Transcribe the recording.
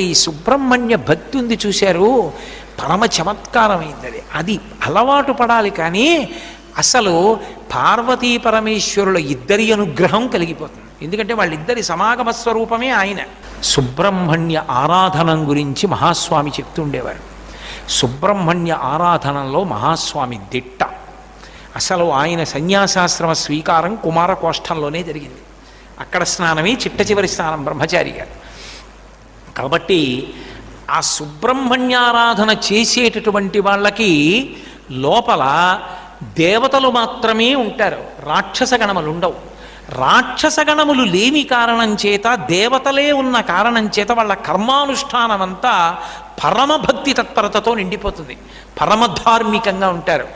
ఈ సుబ్రహ్మణ్య భక్తి ఉంది చూశారు, పరమ చమత్కారమైంది. అది అలవాటు పడాలి. కానీ అసలు పార్వతీ పరమేశ్వరుల ఇద్దరి అనుగ్రహం కలిగిపోతుంది. ఎందుకంటే వాళ్ళిద్దరి సమాగమ స్వరూపమే ఆయన. సుబ్రహ్మణ్య ఆరాధనం గురించి మహాస్వామి చెప్తుండేవారు. సుబ్రహ్మణ్య ఆరాధనలో మహాస్వామి దిట్ట. అసలు ఆయన సన్యాసాశ్రమ స్వీకారం కుమారకోష్టంలోనే జరిగింది. అక్కడ స్నానమే చిట్ట చివరి స్నానం బ్రహ్మచారి గారు. కాబట్టి ఆ సుబ్రహ్మణ్యారాధన చేసేటటువంటి వాళ్ళకి లోపల దేవతలు మాత్రమే ఉంటారు, రాక్షస గణములు ఉండవు. రాక్షస గణములు లేని కారణం చేత, దేవతలే ఉన్న కారణం చేత వాళ్ళ కర్మానుష్ఠానం అంతా పరమభక్తి తత్పరతతో నిండిపోతుంది, పరమధార్మికంగా ఉంటారు.